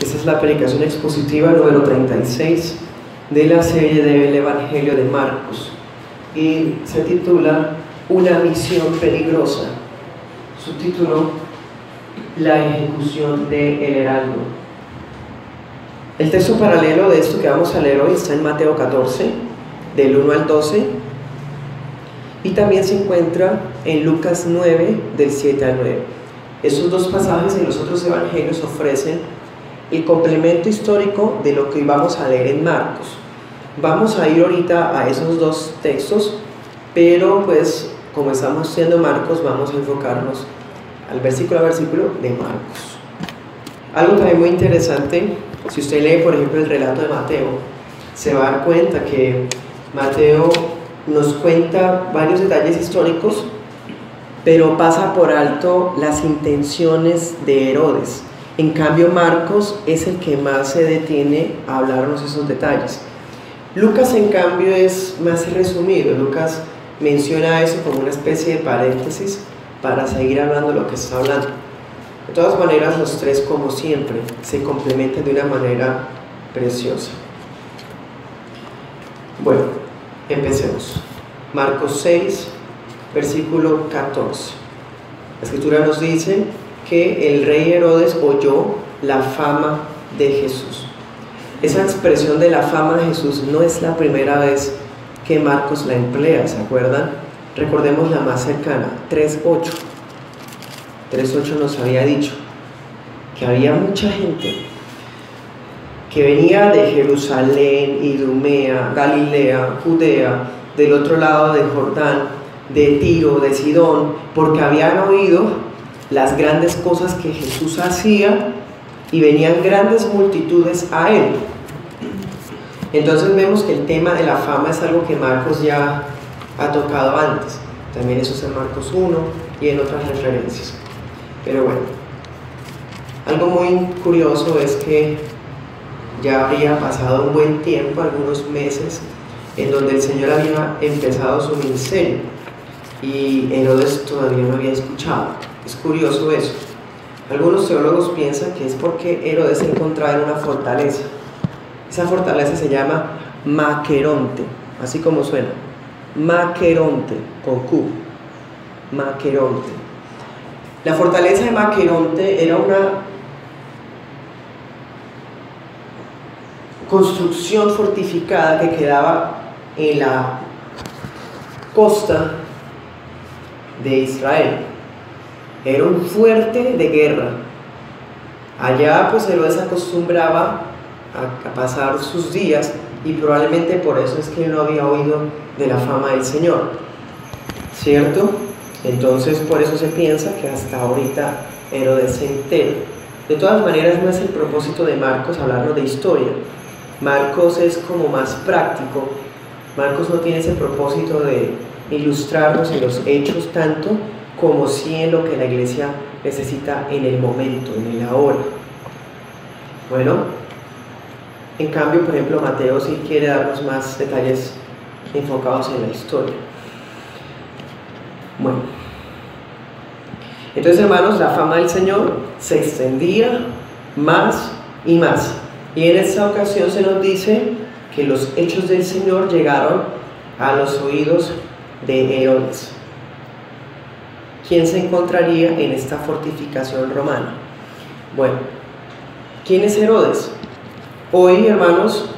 Esta es la predicación expositiva número 36 de la serie del Evangelio de Marcos y se titula Una misión peligrosa. Subtítulo: La ejecución de El Heraldo. El texto paralelo de esto que vamos a leer hoy está en Mateo 14, del 1 al 12, y también se encuentra en Lucas 9, del 7 al 9. Estos dos pasajes en los otros evangelios ofrecen el complemento histórico de lo que vamos a leer en Marcos. Vamos a ir ahorita a esos dos textos, pero pues como estamos estudiando Marcos, vamos a enfocarnos al versículo a versículo de Marcos. Algo también muy interesante, si usted lee por ejemplo el relato de Mateo, se va a dar cuenta que Mateo nos cuenta varios detalles históricos, pero pasa por alto las intenciones de Herodes. En cambio, Marcos es el que más se detiene a hablarnos esos detalles. Lucas, en cambio, es más resumido. Lucas menciona eso como una especie de paréntesis para seguir hablando de lo que está hablando. De todas maneras, los tres, como siempre, se complementan de una manera preciosa. Bueno, empecemos. Marcos 6, versículo 14. La escritura nos dice que el rey Herodes oyó la fama de Jesús. Esa expresión de la fama de Jesús no es la primera vez que Marcos la emplea, ¿se acuerdan? Recordemos la más cercana, 3:8. 3:8 nos había dicho que había mucha gente que venía de Jerusalén, Idumea, Galilea, Judea, del otro lado de Jordán, de Tiro, de Sidón, porque habían oído las grandes cosas que Jesús hacía y venían grandes multitudes a él. Entonces vemos que el tema de la fama es algo que Marcos ya ha tocado antes. También eso es en Marcos 1 y en otras referencias. Pero bueno, algo muy curioso es que ya habría pasado un buen tiempo, algunos meses, en donde el Señor había empezado su ministerio y Herodes todavía no había escuchado. Es curioso eso. Algunos teólogos piensan que es porque Herodes se encontraba en una fortaleza. Esa fortaleza se llama Maqueronte, así como suena. Maqueronte, con Q. Maqueronte. La fortaleza de Maqueronte era una construcción fortificada que quedaba en la costa de Israel. Era un fuerte de guerra. Allá pues Herodes acostumbraba a pasar sus días y probablemente por eso es que no había oído de la fama del Señor, ¿cierto? Entonces por eso se piensa que hasta ahorita Herodes se entera. De todas maneras no es el propósito de Marcos hablarnos de historia. Marcos es como más práctico. Marcos no tiene ese propósito de ilustrarnos en los hechos tanto como sí en lo que la iglesia necesita en el momento, en el ahora. Bueno, en cambio, por ejemplo, Mateo sí quiere darnos más detalles enfocados en la historia. Bueno, entonces, hermanos, la fama del Señor se extendía más y más. Y en esta ocasión se nos dice que los hechos del Señor llegaron a los oídos de Herodes. ¿Quién se encontraría en esta fortificación romana? Bueno, ¿quién es Herodes? Hoy, hermanos,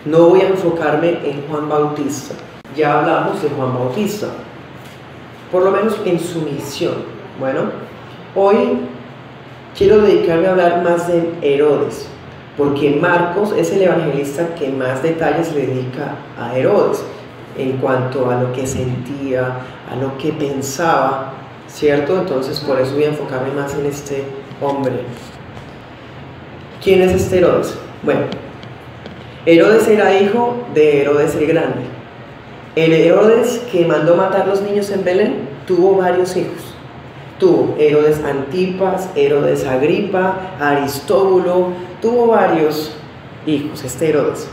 no voy a enfocarme en Juan Bautista. Ya hablamos de Juan Bautista, por lo menos en su misión. Bueno, hoy quiero dedicarme a hablar más de Herodes, porque Marcos es el evangelista que más detalles le dedica a Herodes, en cuanto a lo que sentía, a lo que pensaba, ¿cierto? Entonces por eso voy a enfocarme más en este hombre. ¿Quién es este Herodes? Bueno, Herodes era hijo de Herodes el Grande. El Herodes que mandó matar los niños en Belén tuvo varios hijos. Tuvo Herodes Antipas, Herodes Agripa, Aristóbulo, tuvo varios hijos este Herodes.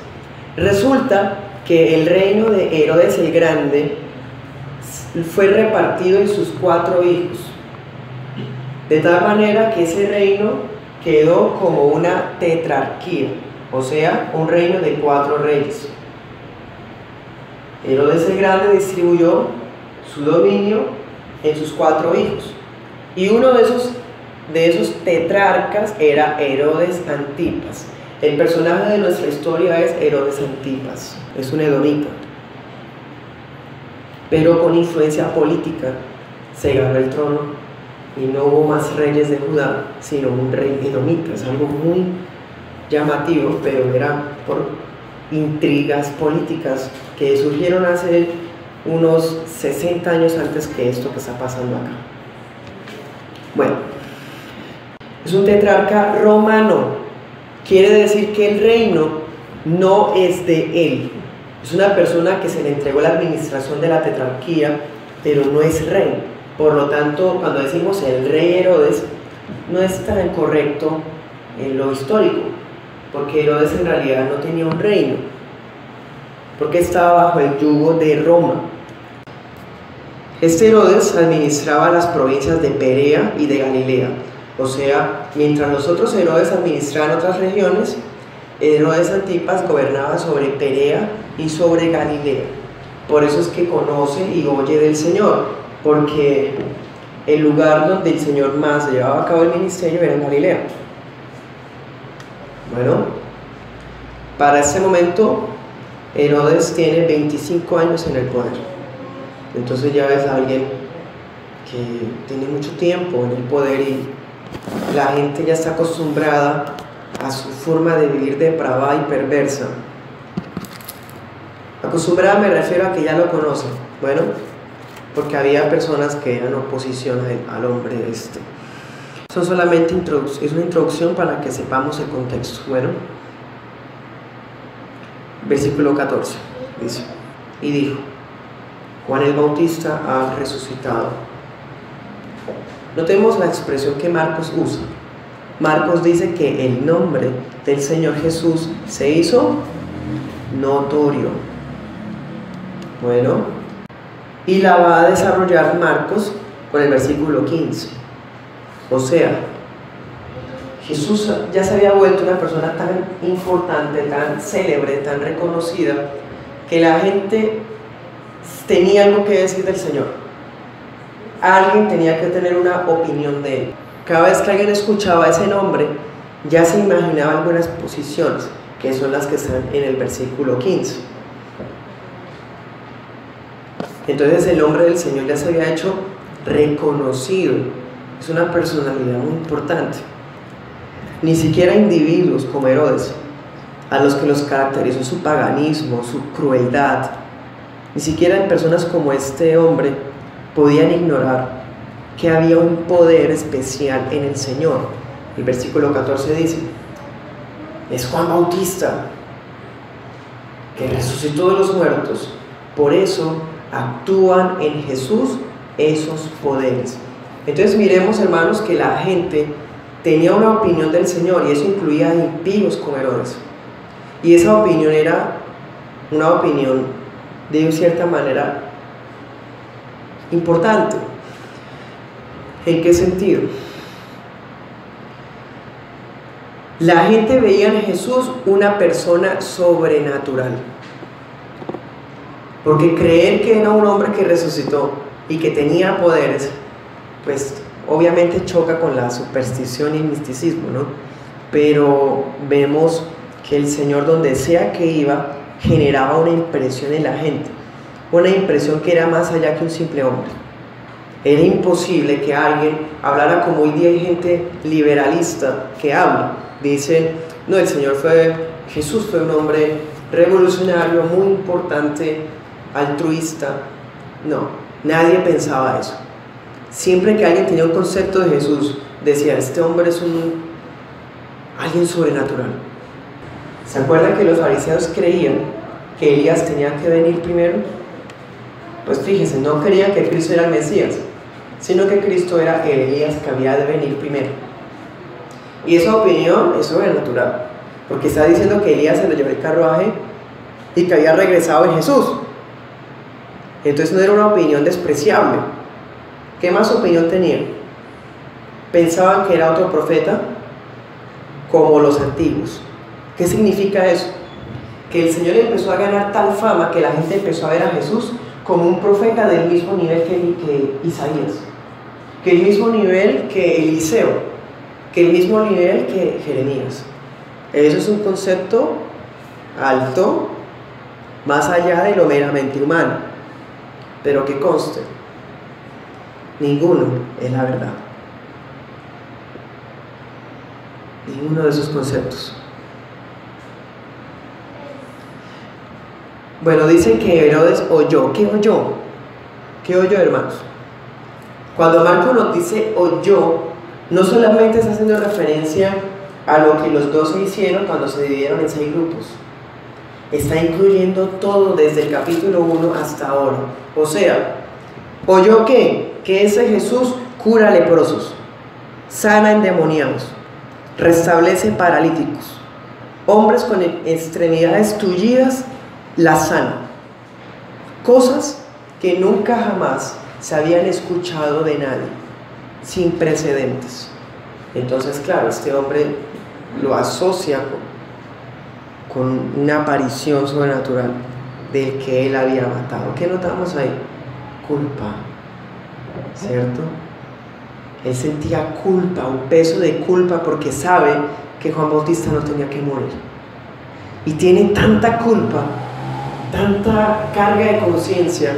Resulta que el reino de Herodes el Grande fue repartido en sus 4 hijos, de tal manera que ese reino quedó como una tetrarquía, o sea, un reino de 4 reyes. Herodes el Grande distribuyó su dominio en sus 4 hijos, y uno de esos tetrarcas era Herodes Antipas. El personaje de nuestra historia es Herodes Antipas, es un edomita, pero con influencia política se ganó el trono y no hubo más reyes de Judá, sino un rey edomita. Es algo muy llamativo, pero era por intrigas políticas que surgieron hace unos 60 años antes que esto que está pasando acá. Bueno, es un tetrarca romano. Quiere decir que el reino no es de él. Es una persona que se le entregó la administración de la tetrarquía, pero no es rey. Por lo tanto, cuando decimos el rey Herodes, no es tan correcto en lo histórico, porque Herodes en realidad no tenía un reino, porque estaba bajo el yugo de Roma. Este Herodes administraba las provincias de Perea y de Galilea. O sea, mientras los otros Herodes administraban otras regiones, Herodes Antipas gobernaba sobre Perea y sobre Galilea. Por eso es que conoce y oye del Señor, porque el lugar donde el Señor más llevaba a cabo el ministerio era en Galilea. Bueno, para este momento Herodes tiene 25 años en el poder. Entonces ya ves a alguien que tiene mucho tiempo en el poder y la gente ya está acostumbrada a su forma de vivir depravada y perversa. Acostumbrada me refiero a que ya lo conocen. Bueno, porque había personas que eran oposición al hombre este. Son solamente es una introducción para que sepamos el contexto. Bueno, versículo 14 dice: y dijo, Juan el Bautista ha resucitado. Notemos la expresión que Marcos usa. Marcos dice que el nombre del Señor Jesús se hizo notorio. Bueno, y la va a desarrollar Marcos con el versículo 15. O sea, Jesús ya se había vuelto una persona tan importante, tan célebre, tan reconocida, que la gente tenía algo que decir del Señor. Alguien tenía que tener una opinión de él. Cada vez que alguien escuchaba ese nombre, ya se imaginaba algunas posiciones, que son las que están en el versículo 15. Entonces el nombre del Señor ya se había hecho reconocido. Es una personalidad muy importante. Ni siquiera individuos como Herodes, a los que los caracterizó su paganismo, su crueldad, ni siquiera en personas como este hombre podían ignorar que había un poder especial en el Señor. El versículo 14 dice: es Juan Bautista, que resucitó de los muertos. Por eso actúan en Jesús esos poderes. Entonces miremos, hermanos, que la gente tenía una opinión del Señor, y eso incluía impíos como Herodes. Y esa opinión era una opinión de cierta manera importante. ¿En qué sentido? La gente veía en Jesús una persona sobrenatural, porque creer que era un hombre que resucitó y que tenía poderes, pues obviamente choca con la superstición y el misticismo, ¿no? Pero vemos que el Señor, donde sea que iba, generaba una impresión en la gente, una impresión que era más allá que un simple hombre. Era imposible que alguien hablara como hoy día hay gente liberalista que habla. Dicen, no, Jesús fue un hombre revolucionario, muy importante, altruista. No, nadie pensaba eso. Siempre que alguien tenía un concepto de Jesús, decía, este hombre es alguien sobrenatural. ¿Se acuerdan que los fariseos creían que Elías tenía que venir primero? Pues fíjense, no creían que Cristo era el Mesías, sino que Cristo era el Elías que había de venir primero. Y esa opinión es sobrenatural, porque está diciendo que Elías se le llevó el carruaje y que había regresado en Jesús. Entonces no era una opinión despreciable. ¿Qué más opinión tenían? ¿Pensaban que era otro profeta? como los antiguos. ¿Qué significa eso? Que el Señor empezó a ganar tal fama que la gente empezó a ver a Jesús como un profeta del mismo nivel que Isaías, que el mismo nivel que Eliseo, que el mismo nivel que Jeremías. Eso es un concepto alto, más allá de lo meramente humano, pero que conste, ninguno es la verdad. Ninguno de esos conceptos. Bueno, dicen que Herodes oyó. ¿Qué oyó? ¿Qué oyó, hermanos? Cuando Marcos nos dice oyó, no solamente está haciendo referencia a lo que los 12 hicieron cuando se dividieron en 6 grupos. Está incluyendo todo desde el capítulo 1 hasta ahora. O sea, ¿oyó qué? Que ese Jesús cura leprosos, sana endemoniados, restablece paralíticos, hombres con extremidades tullidas las sana. Cosas que nunca jamás se habían escuchado de nadie, sin precedentes. Entonces, claro, este hombre lo asocia con una aparición sobrenatural del que él había matado. ¿Qué notamos ahí? Culpa, ¿cierto? Él sentía culpa, un peso de culpa, porque sabe que Juan Bautista no tenía que morir. Y tiene tanta culpa, tanta carga de conciencia,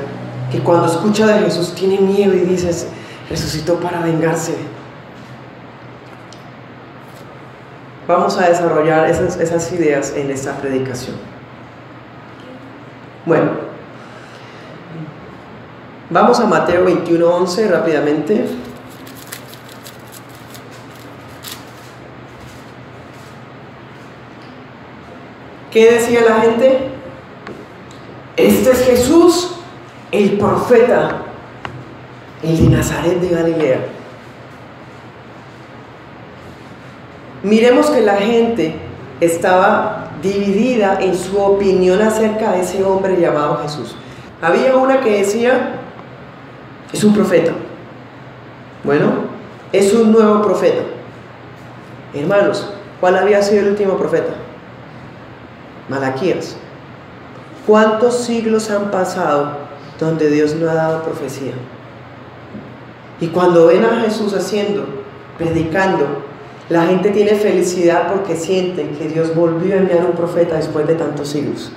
que cuando escucha de Jesús tiene miedo y dice, resucitó para vengarse. Vamos a desarrollar esas ideas en esta predicación. Bueno, vamos a Mateo 21:11 rápidamente. ¿Qué decía la gente? Este es Jesús, el profeta, el de Nazaret de Galilea. Miremos que la gente estaba dividida en su opinión acerca de ese hombre llamado Jesús. Había una que decía, es un profeta. Bueno, es un nuevo profeta. Hermanos, ¿cuál había sido el último profeta? Malaquías. ¿Cuántos siglos han pasado donde Dios no ha dado profecía? Y cuando ven a Jesús predicando, la gente tiene felicidad porque sienten que Dios volvió a enviar un profeta después de tantos siglos.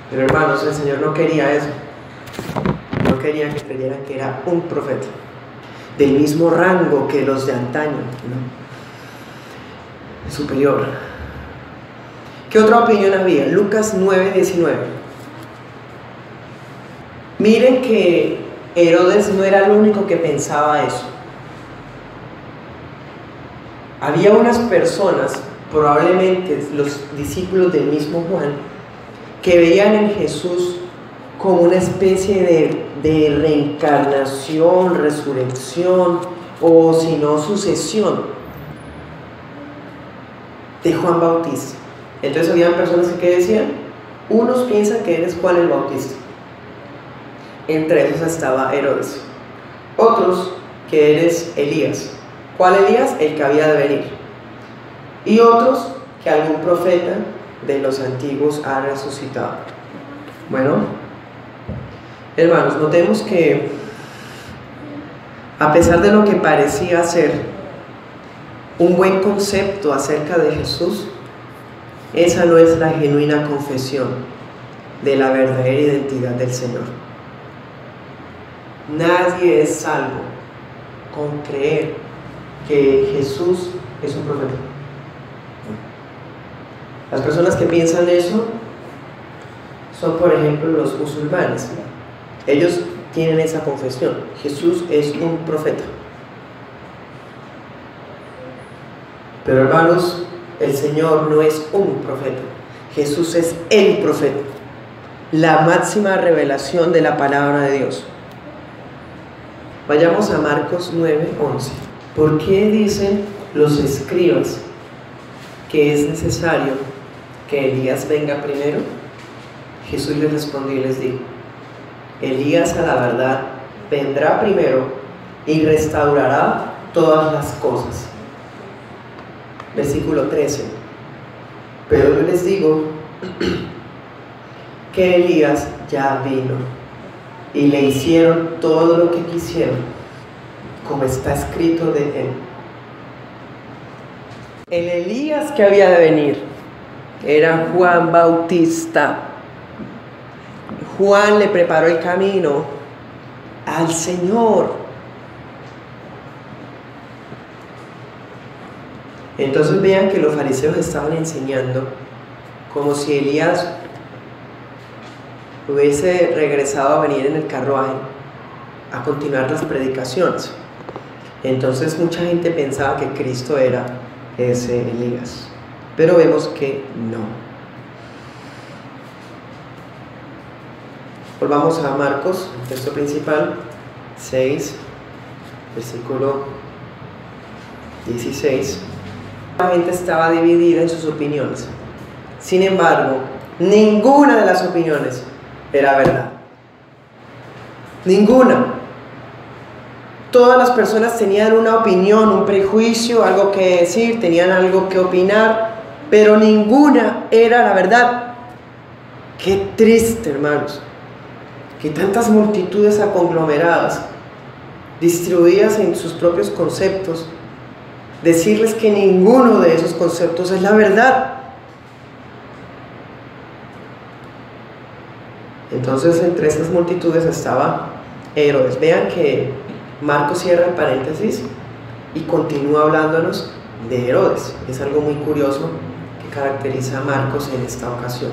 Pero hermanos, el Señor no quería eso. No quería que creyeran que era un profeta del mismo rango que los de antaño, ¿no? Superior. ¿Qué otra opinión había? Lucas 9:19. Miren que Herodes no era el único que pensaba eso. Había unas personas, probablemente los discípulos del mismo Juan, que veían en Jesús como una especie de reencarnación, resurrección, o si no, sucesión de Juan Bautista. Entonces habían personas que decían, unos piensan que eres Juan el Bautista. Entre esos estaba Herodes. Otros que eres Elías. ¿Cuál Elías? El que había de venir. Y otros que algún profeta de los antiguos ha resucitado. Bueno, hermanos, notemos que a pesar de lo que parecía ser un buen concepto acerca de Jesús, esa no es la genuina confesión de la verdadera identidad del Señor. Nadie es salvo con creer que Jesús es un profeta. Las personas que piensan eso son, por ejemplo, los musulmanes. Ellos tienen esa confesión: Jesús es un profeta. Pero hermanos, el Señor no es un profeta. Jesús es el profeta, la máxima revelación de la palabra de Dios. Vayamos a Marcos 9:11. ¿Por qué dicen los escribas que es necesario que Elías venga primero? Jesús les respondió y les dijo: Elías, a la verdad, vendrá primero y restaurará todas las cosas. versículo 13. Pero yo les digo que Elías ya vino y le hicieron todo lo que quisieron, como está escrito de él. El Elías que había de venir era Juan Bautista. Juan le preparó el camino al Señor. Entonces vean que los fariseos estaban enseñando como si Elías hubiese regresado a venir en el carruaje a continuar las predicaciones. Entonces mucha gente pensaba que Cristo era ese Elías, pero vemos que no. Volvamos a Marcos, el texto principal, 6, versículo 16. La gente estaba dividida en sus opiniones. Sin embargo, ninguna de las opiniones era verdad. Ninguna. Todas las personas tenían una opinión, un prejuicio, algo que decir, tenían algo que opinar, pero ninguna era la verdad. Qué triste, hermanos, que tantas multitudes aconglomeradas, distribuidas en sus propios conceptos, decirles que ninguno de esos conceptos es la verdad. Entonces, entre esas multitudes estaba Herodes. Vean que Marcos cierra el paréntesis y continúa hablándonos de Herodes. Es algo muy curioso que caracteriza a Marcos en esta ocasión.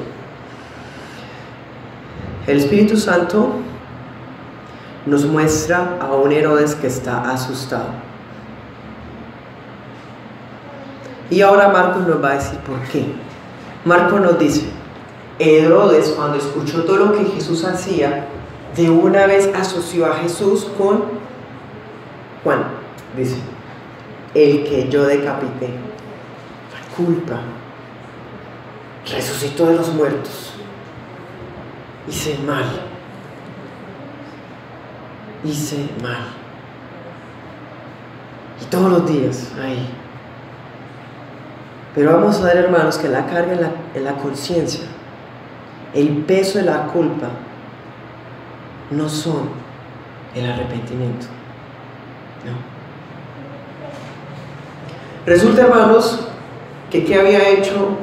El Espíritu Santo nos muestra a un Herodes que está asustado. Y ahora Marcos nos va a decir por qué. Marcos nos dice: Herodes, cuando escuchó todo lo que Jesús hacía, de una vez asoció a Jesús con Juan. Dice: el que yo decapité, la culpa, resucitó de los muertos, hice mal, y todos los días ahí. Pero vamos a ver, hermanos, que la carga en la conciencia, el peso de la culpa, no son el arrepentimiento. No. Resulta, hermanos, que ¿qué había hecho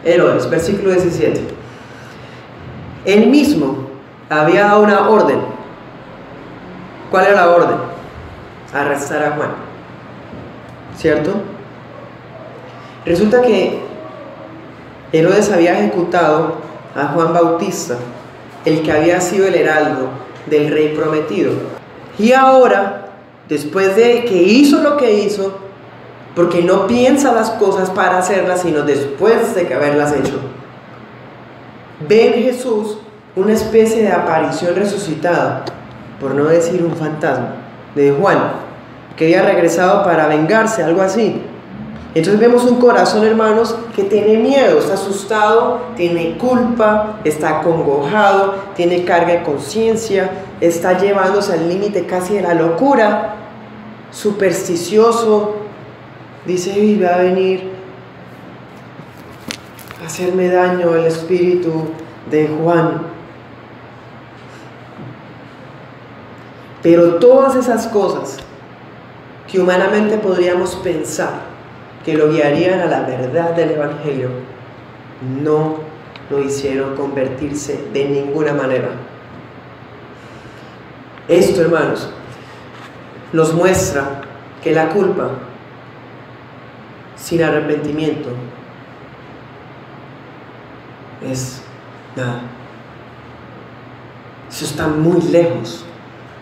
Herodes? Versículo 17. Él mismo había dado una orden. ¿Cuál era la orden? Arrestar a Juan. ¿Cierto? Resulta que Herodes había ejecutado a Juan Bautista, el que había sido el heraldo del rey prometido. Y ahora, después de que hizo lo que hizo, porque no piensa las cosas para hacerlas, sino después de que haberlas hecho, ve en Jesús una especie de aparición resucitada, por no decir un fantasma, de Juan, que había regresado para vengarse, algo así. Entonces vemos un corazón, hermanos, que tiene miedo, está asustado, tiene culpa, está acongojado, tiene carga de conciencia, está llevándose al límite casi de la locura, supersticioso. Dice: y va a venir a hacerme daño el espíritu de Juan. Pero todas esas cosas que humanamente podríamos pensar que lo guiarían a la verdad del Evangelio, no lo hicieron convertirse de ninguna manera. Esto, hermanos, nos muestra que la culpa sin arrepentimiento es nada. Eso está muy lejos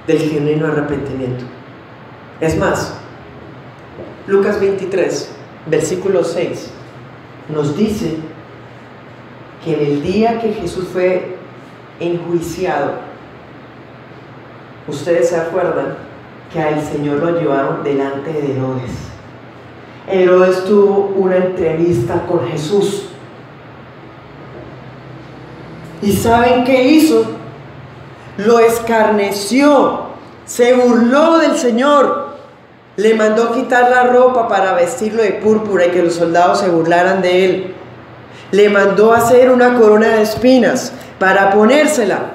del genuino arrepentimiento. Es más, Lucas 23, versículo 6, nos dice que en el día que Jesús fue enjuiciado, ustedes se acuerdan que al Señor lo llevaron delante de Herodes. Herodes tuvo una entrevista con Jesús. ¿Y saben qué hizo? Lo escarneció, se burló del Señor, Le mandó quitar la ropa para vestirlo de púrpura y que los soldados se burlaran de él. Le mandó hacer una corona de espinas para ponérsela.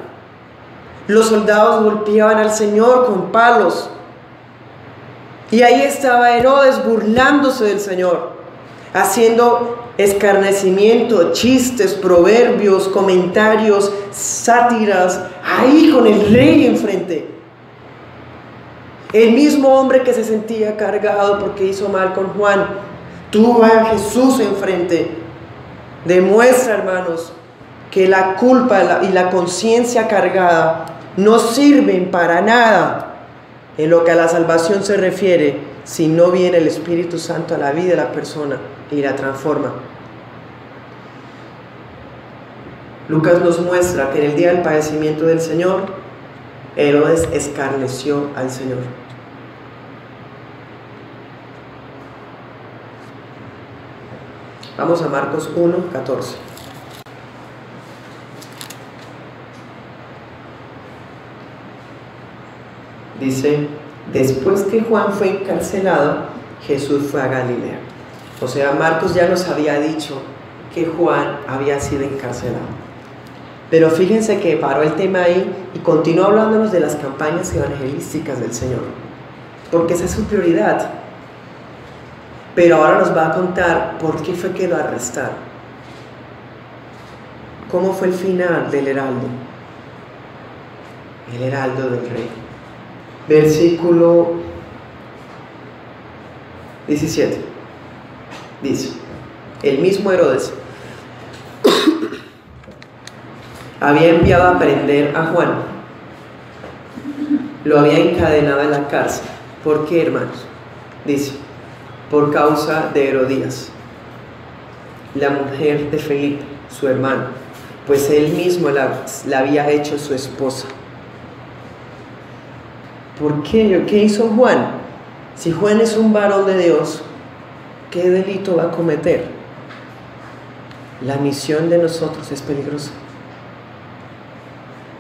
Los soldados golpeaban al Señor con palos. Y ahí estaba Herodes burlándose del Señor, haciendo escarnecimiento, chistes, proverbios, comentarios, sátiras, ahí con el rey enfrente. El mismo hombre que se sentía cargado porque hizo mal con Juan, tuvo a Jesús enfrente. Demuestra, hermanos, que la culpa y la conciencia cargada no sirven para nada en lo que a la salvación se refiere, si no viene el Espíritu Santo a la vida de la persona y la transforma. Lucas nos muestra que en el día del padecimiento del Señor, Herodes escarneció al Señor. Vamos a Marcos 1:14. Dice: después que Juan fue encarcelado, Jesús fue a Galilea. O sea, Marcos ya nos había dicho que Juan había sido encarcelado. Pero fíjense que paró el tema ahí y continuó hablándonos de las campañas evangelísticas del Señor, porque esa es su prioridad. Pero ahora nos va a contar por qué fue que lo arrestaron. ¿Cómo fue el final del heraldo? El heraldo del rey. Versículo 17. Dice: el mismo Herodes había enviado a prender a Juan. Lo había encadenado en la cárcel. ¿Por qué, hermanos? Dice: por causa de Herodías, la mujer de Felipe, su hermano, pues él mismo la había hecho su esposa. ¿Por qué? ¿Qué hizo Juan? Si Juan es un varón de Dios, ¿qué delito va a cometer? La misión de nosotros es peligrosa.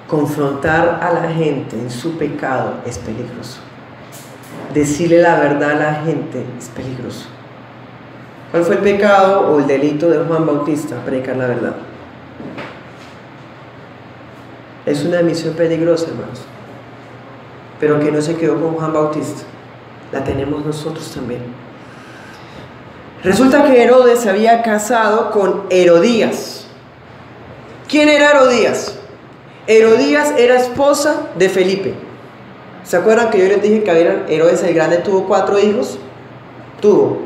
Confrontar a la gente en su pecado es peligroso. Decirle la verdad a la gente es peligroso. ¿Cuál fue el pecado o el delito de Juan Bautista? Predicar la verdad. Es una misión peligrosa, hermanos. Pero que no se quedó con Juan Bautista, la tenemos nosotros también. Resulta que Herodes se había casado con Herodías. ¿Quién era Herodías? Herodías era esposa de Felipe. ¿Se acuerdan que yo les dije que Herodes el Grande tuvo 4 hijos? Tuvo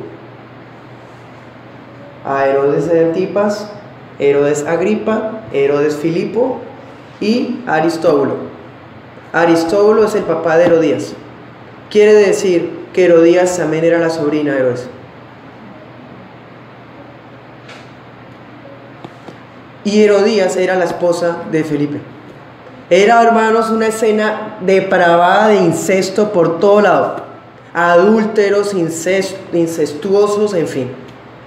a Herodes de Antipas, Herodes Agripa, Herodes Filipo y Aristóbulo. Aristóbulo es el papá de Herodías. Quiere decir que Herodías también era la sobrina de Herodes. Y Herodías era la esposa de Felipe. Era, hermanos, una escena depravada de incesto por todo lado. Adúlteros, incestuosos, en fin.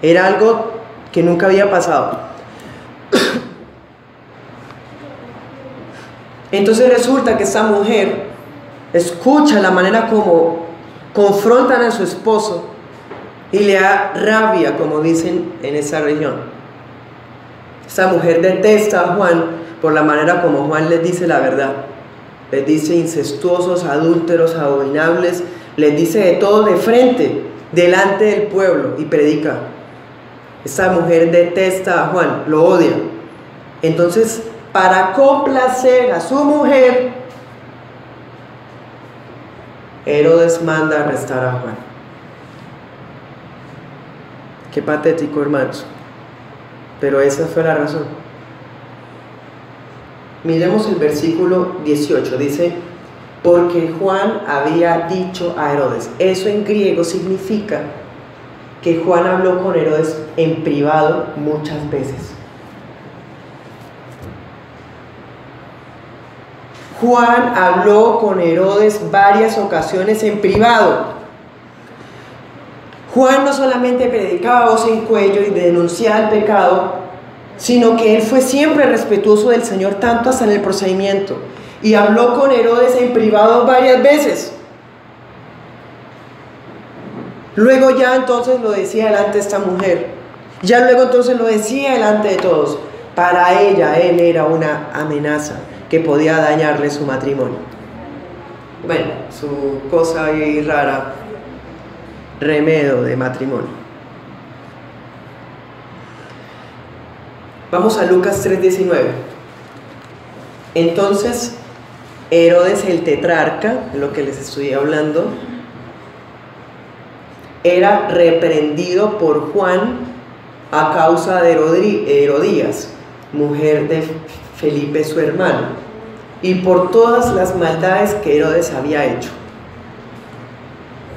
Era algo que nunca había pasado. Entonces resulta que esta mujer escucha la manera como confrontan a su esposo y le da rabia, como dicen en esa región. Esta mujer detesta a Juan por la manera como Juan les dice la verdad. Les dice incestuosos, adúlteros, abominables, les dice de todo de frente, delante del pueblo, y predica. Esta mujer detesta a Juan, lo odia. Entonces, para complacer a su mujer, Herodes manda arrestar a Juan. Qué patético, hermanos. Pero esa fue la razón. Miremos el versículo 18. Dice: porque Juan había dicho a Herodes. Eso en griego significa que Juan habló con Herodes en privado muchas veces. Juan habló con Herodes varias ocasiones en privado. Juan no solamente predicaba a voz en cuello y denunciaba el pecado, sino que él fue siempre respetuoso del Señor, tanto hasta en el procedimiento. Y habló con Herodes en privado varias veces. Luego ya entonces lo decía delante de esta mujer. Ya luego entonces lo decía delante de todos. Para ella, él era una amenaza que podía dañarle su matrimonio. Bueno, su cosa ahí rara, remedio de matrimonio. Vamos a Lucas 3:19. Entonces, Herodes el tetrarca, lo que les estoy hablando, era reprendido por Juan a causa de Herodías, mujer de Felipe su hermano, y por todas las maldades que Herodes había hecho.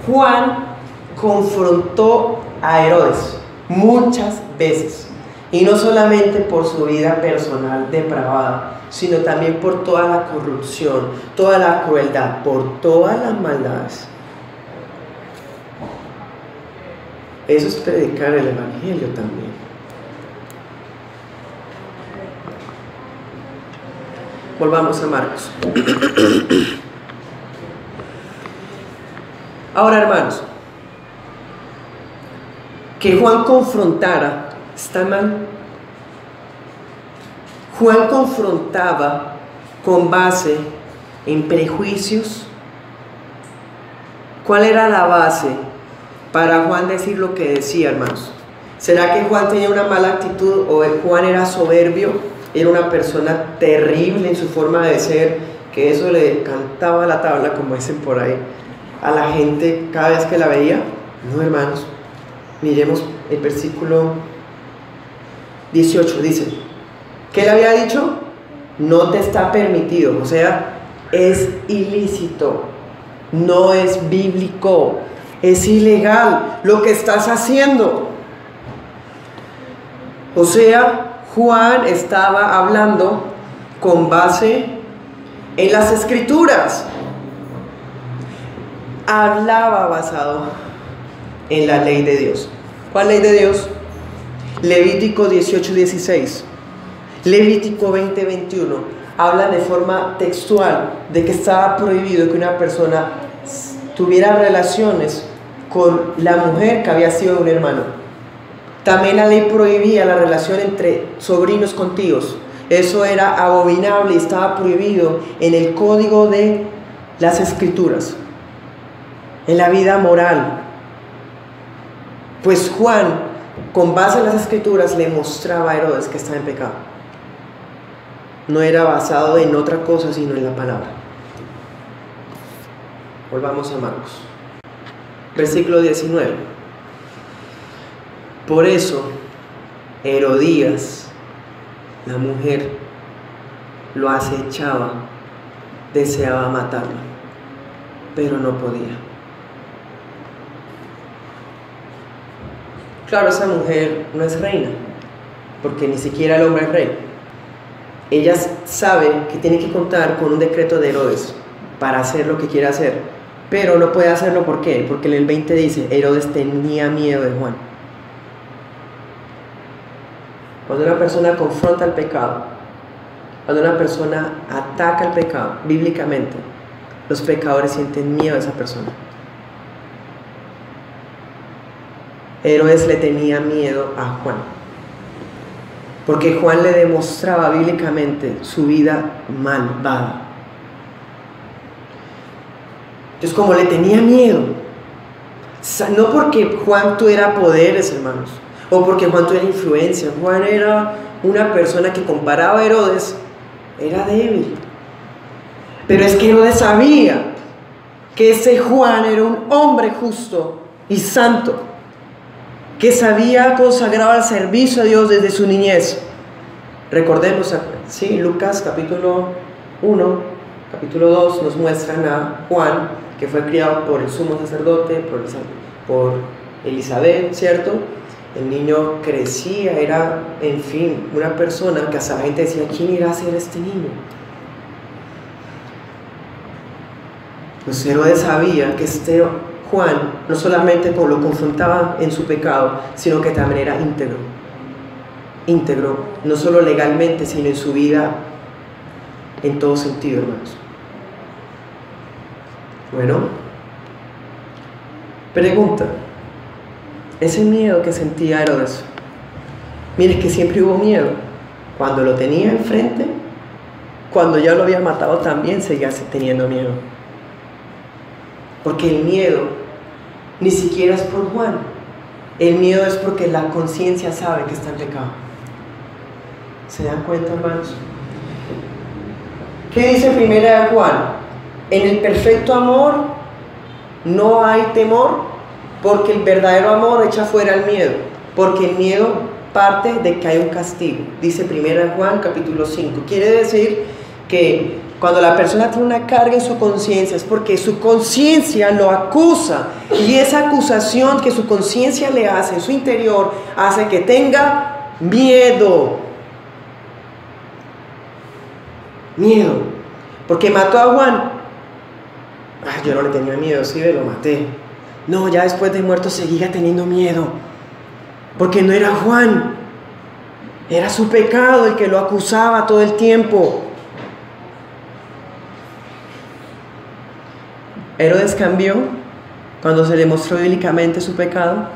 Juan confrontó a Herodes muchas veces, y no solamente por su vida personal depravada, sino también por toda la corrupción, toda la crueldad, por todas las maldades. Eso es predicar el Evangelio también. Volvamos a Marcos. Ahora, hermanos, que Juan confrontara, ¿está mal? Juan confrontaba con base en prejuicios. ¿Cuál era la base para Juan decir lo que decía, hermanos? ¿Será que Juan tenía una mala actitud o Juan era soberbio? Era una persona terrible en su forma de ser, que eso le cantaba la tabla, como dicen por ahí, a la gente cada vez que la veía. No, hermanos, miremos el versículo 18, dice, ¿qué le había dicho? No te está permitido, o sea, es ilícito, no es bíblico, es ilegal lo que estás haciendo. O sea, Juan estaba hablando con base en las Escrituras. Hablaba basado en la ley de Dios. ¿Cuál ley de Dios? Levítico 18:16, Levítico 20:21. Hablan de forma textual de que estaba prohibido que una persona tuviera relaciones con la mujer que había sido un hermano. También la ley prohibía la relación entre sobrinos con tíos. Eso era abominable y estaba prohibido en el código de las Escrituras, en la vida moral. Pues Juan, con base en las Escrituras, le mostraba a Herodes que estaba en pecado. No era basado en otra cosa, sino en la palabra. Volvamos a Marcos. Versículo 19. Por eso, Herodías, la mujer, lo acechaba, deseaba matarlo, pero no podía. Claro, esa mujer no es reina, porque ni siquiera el hombre es rey. Ella sabe que tiene que contar con un decreto de Herodes para hacer lo que quiere hacer, pero no puede hacerlo. ¿Por qué? Porque en el 20 dice, Herodes tenía miedo de Juan. Cuando una persona confronta el pecado, cuando una persona ataca el pecado, bíblicamente, los pecadores sienten miedo a esa persona. Herodes le tenía miedo a Juan, porque Juan le demostraba bíblicamente su vida malvada. Entonces, como le tenía miedo, no porque Juan tuviera poderes, hermanos, o porque Juan tuviera influencia. Juan era una persona que, comparaba a Herodes, era débil. Pero es que Herodes sabía que ese Juan era un hombre justo y santo, que sabía consagrar al servicio a Dios desde su niñez. Recordemos, sí, Lucas capítulo 1, capítulo 2 nos muestran a Juan, que fue criado por el sumo sacerdote, por Elizabeth, ¿cierto? El niño crecía, era, en fin, una persona que hasta la gente decía, ¿quién irá a ser este niño? Pues Herodes sabía que este Juan no solamente lo confrontaba en su pecado, sino que también era íntegro. Íntegro, no solo legalmente, sino en su vida en todo sentido, hermanos. Bueno, pregunta, ese miedo que sentía Herodes. Mire que siempre hubo miedo. Cuando lo tenía enfrente, cuando ya lo había matado también seguía teniendo miedo. Porque el miedo ni siquiera es por Juan. El miedo es porque la conciencia sabe que está en pecado. ¿Se dan cuenta, hermanos? ¿Qué dice primera de Juan? En el perfecto amor no hay temor, porque el verdadero amor echa fuera el miedo, porque el miedo parte de que hay un castigo. Dice primera de Juan capítulo 5. Quiere decir que cuando la persona tiene una carga en su conciencia es porque su conciencia lo acusa, y esa acusación que su conciencia le hace en su interior hace que tenga miedo. Miedo. Porque mató a Juan. Yo no le tenía miedo, sí, lo maté. No, ya después de muerto seguía teniendo miedo. Porque no era Juan, era su pecado el que lo acusaba todo el tiempo. Herodes cambió cuando se le mostró bíblicamente su pecado.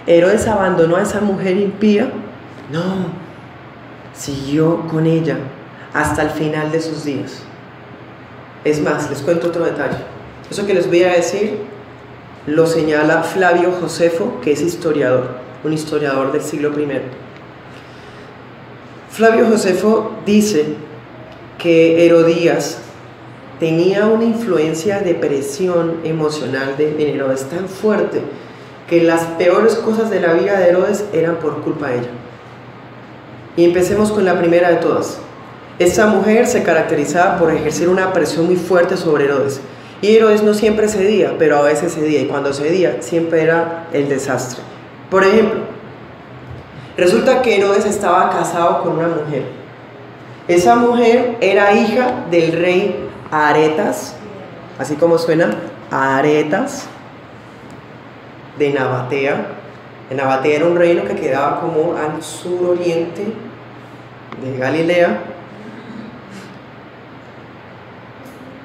Herodes abandonó a esa mujer impía. No, siguió con ella hasta el final de sus días. Es más, les cuento otro detalle. Eso que les voy a decir lo señala Flavio Josefo, que es historiador, un historiador del siglo I. Flavio Josefo dice que Herodías tenía una influencia de presión emocional en Herodes tan fuerte que las peores cosas de la vida de Herodes eran por culpa de ella. Y empecemos con la primera de todas. Esta mujer se caracterizaba por ejercer una presión muy fuerte sobre Herodes. Y Herodes no siempre cedía, pero a veces cedía. Y cuando cedía, siempre era el desastre. Por ejemplo, resulta que Herodes estaba casado con una mujer. Esa mujer era hija del rey Aretas, así como suena, Aretas, de Nabatea. Nabatea era un reino que quedaba como al suroriente de Galilea.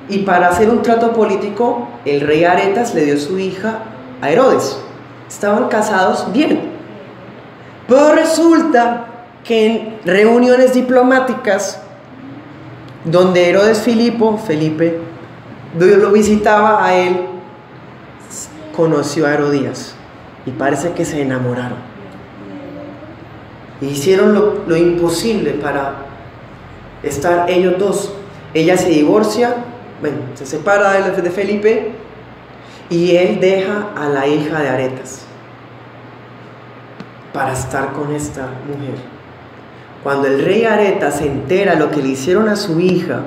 Y para hacer un trato político, el rey Aretas le dio su hija a Herodes. Estaban casados bien. Pero resulta que en reuniones diplomáticas, donde Herodes Felipe lo visitaba a él, conoció a Herodías. Y parece que se enamoraron. Y hicieron lo imposible para estar ellos dos. Ella se divorcia, se separa de Felipe, y él deja a la hija de Aretas para estar con esta mujer. Cuando el rey Aretas se entera lo que le hicieron a su hija,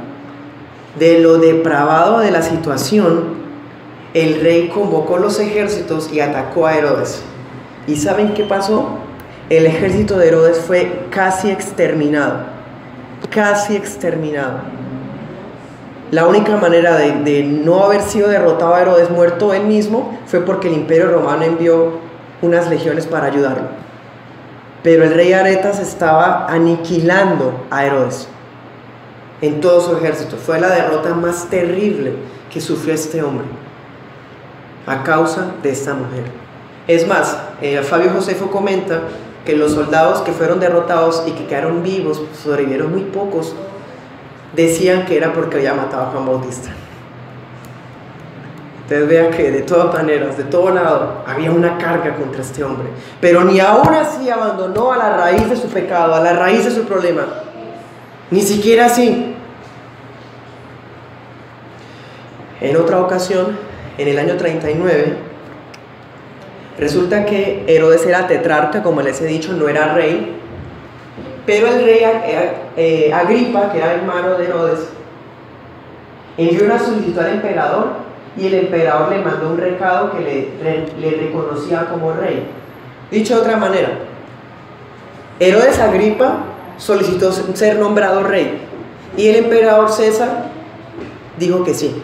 de lo depravado de la situación, el rey convocó los ejércitos y atacó a Herodes. ¿Y saben qué pasó? El ejército de Herodes fue casi exterminado. Casi exterminado. La única manera de no haber sido derrotado a Herodes, muerto él mismo, fue porque el Imperio Romano envió unas legiones para ayudarlo. Pero el rey Aretas estaba aniquilando a Herodes en todo su ejército. Fue la derrota más terrible que sufrió este hombre a causa de esta mujer. Es más, Flavio Josefo comenta que los soldados que fueron derrotados y que quedaron vivos, sobrevivieron muy pocos, decían que era porque había matado a Juan Bautista. Entonces vean que de todas maneras, de todo lado, había una carga contra este hombre. Pero ni aún así abandonó a la raíz de su pecado, a la raíz de su problema. Ni siquiera así. En otra ocasión, en el año 39, resulta que Herodes era tetrarca, como les he dicho, no era rey. Pero el rey Agripa, que era hermano de Herodes, envió una solicitud al emperador, y el emperador le mandó un recado que le reconocía como rey. Dicho de otra manera, Herodes Agripa solicitó ser nombrado rey, y el emperador César dijo que sí.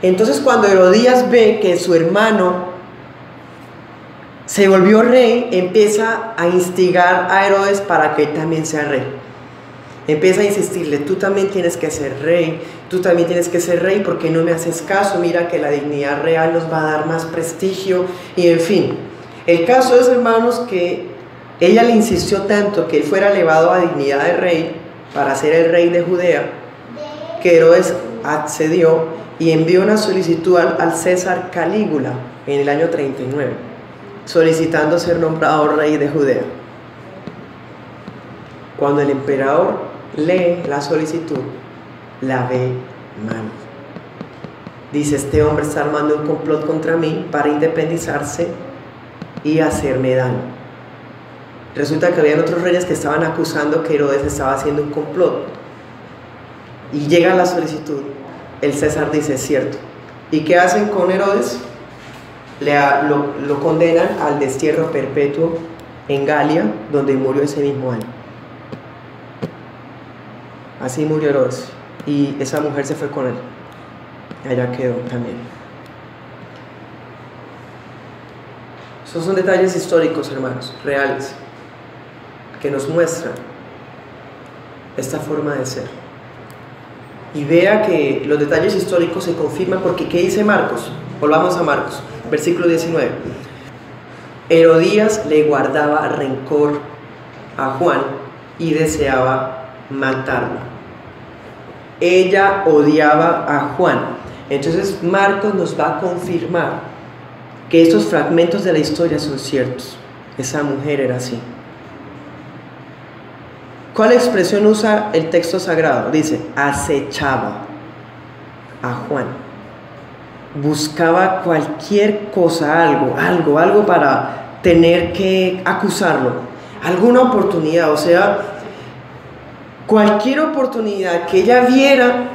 Entonces, cuando Herodías ve que su hermano se volvió rey, empieza a instigar a Herodes para que él también sea rey. Empieza a insistirle: tú también tienes que ser rey, tú también tienes que ser rey, porque no me haces caso, mira que la dignidad real nos va a dar más prestigio, y en fin. El caso es, hermanos, que ella le insistió tanto que él fuera elevado a dignidad de rey para ser el rey de Judea, que Herodes accedió y envió una solicitud al César Calígula en el año 39, solicitando ser nombrado rey de Judea. Cuando el emperador lee la solicitud, la ve mal. Dice: este hombre está armando un complot contra mí para independizarse y hacerme daño. Resulta que habían otros reyes que estaban acusando que Herodes estaba haciendo un complot. Y llega la solicitud. El César dice: es cierto. ¿Y qué hacen con Herodes? Lo condenan al destierro perpetuo en Galia, donde murió ese mismo año. Así murió Herodes. Y esa mujer se fue con él. Allá quedó también. Esos son detalles históricos, hermanos, reales, que nos muestran esta forma de ser. Y vea que los detalles históricos se confirman porque ¿qué dice Marcos? Volvamos a Marcos, versículo 19. Herodías le guardaba rencor a Juan y deseaba matarlo. Ella odiaba a Juan. Entonces Marcos nos va a confirmar que estos fragmentos de la historia son ciertos. Esa mujer era así. ¿Cuál expresión usa el texto sagrado? Dice: acechaba a Juan. Buscaba cualquier cosa, algo para tener que acusarlo. Alguna oportunidad, o sea, cualquier oportunidad que ella viera,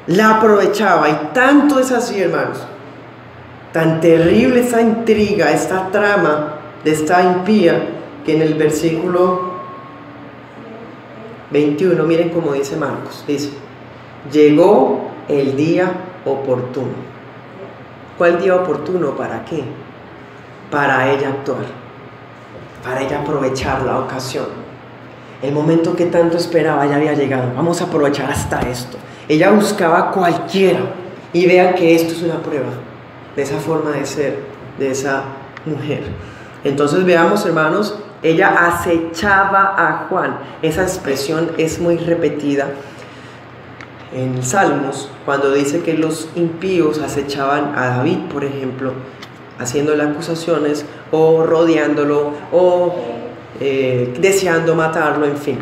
la aprovechaba. Y tanto es así, hermanos, tan terrible esta intriga, esta trama de esta impía, que en el versículo 21, miren cómo dice Marcos, dice: llegó el día oportuno. ¿Cuál día oportuno? ¿Para qué? Para ella actuar, para ella aprovechar la ocasión. El momento que tanto esperaba ya había llegado. Vamos a aprovechar hasta esto. Ella buscaba cualquiera. Y vean que esto es una prueba de esa forma de ser, de esa mujer. Entonces veamos, hermanos, ella acechaba a Juan. Esa expresión es muy repetida en Salmos, cuando dice que los impíos acechaban a David, por ejemplo, haciéndole acusaciones o rodeándolo o deseando matarlo, en fin.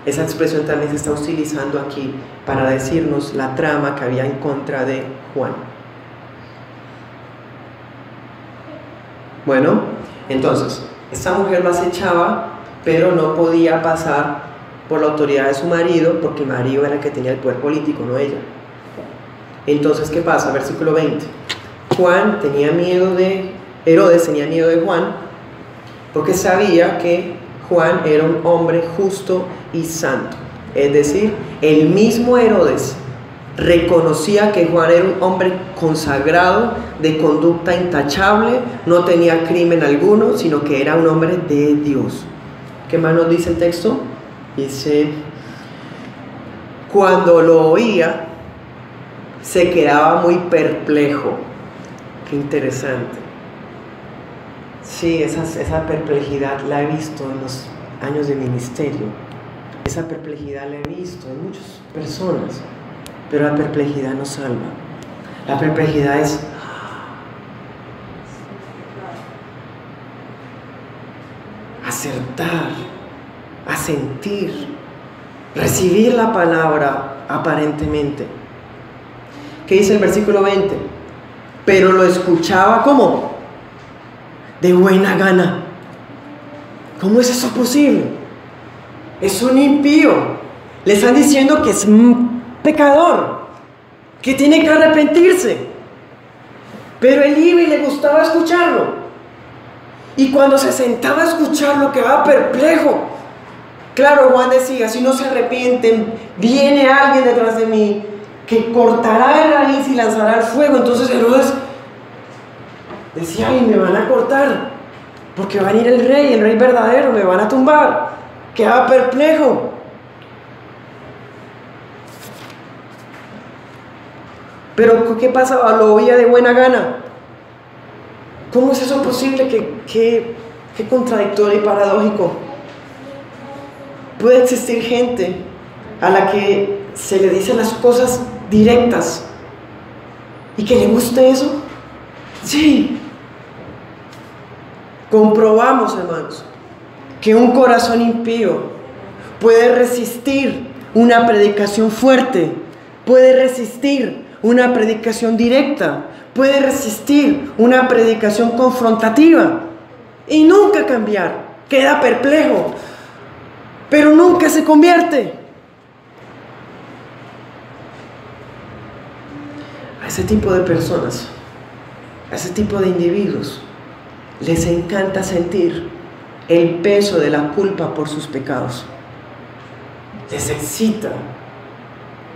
Esa expresión también se está utilizando aquí para decirnos la trama que había en contra de Juan. Bueno, entonces, esta mujer lo acechaba, pero no podía pasar por la autoridad de su marido, porque el marido era el que tenía el poder político, no ella. Entonces, ¿qué pasa? Versículo 20. Herodes tenía miedo de Juan, porque sabía que Juan era un hombre justo y santo. Es decir, el mismo Herodes reconocía que Juan era un hombre consagrado, de conducta intachable, no tenía crimen alguno, sino que era un hombre de Dios. ¿Qué más nos dice el texto? Dice: cuando lo oía, se quedaba muy perplejo. Qué interesante. Sí, esa perplejidad la he visto en los años de ministerio. Esa perplejidad la he visto en muchas personas. Pero la perplejidad no salva. La perplejidad es acertar, asentir, recibir la palabra aparentemente. ¿Qué dice el versículo 20? Pero lo escuchaba, ¿cómo? De buena gana. ¿Cómo es eso posible? Es un impío. Le están diciendo que es un pecador, que tiene que arrepentirse. Pero él iba y le gustaba escucharlo. Y cuando se sentaba a escucharlo, quedaba perplejo. Claro, Juan decía: si no se arrepienten, viene alguien detrás de mí que cortará de raíz y lanzará al fuego. Entonces Herodes decía: ay, me van a cortar, porque va a venir el rey verdadero, me van a tumbar. Quedaba perplejo. Pero ¿qué pasaba? Lo oía de buena gana. ¿Cómo es eso posible que Qué contradictorio y paradójico. Puede existir gente a la que se le dicen las cosas directas y que le guste eso. Sí. Comprobamos, hermanos, que un corazón impío puede resistir una predicación fuerte, puede resistir una predicación directa, puede resistir una predicación confrontativa y nunca cambiar. Queda perplejo, pero nunca se convierte. A ese tipo de personas, a ese tipo de individuos, les encanta sentir el peso de la culpa por sus pecados. Les excita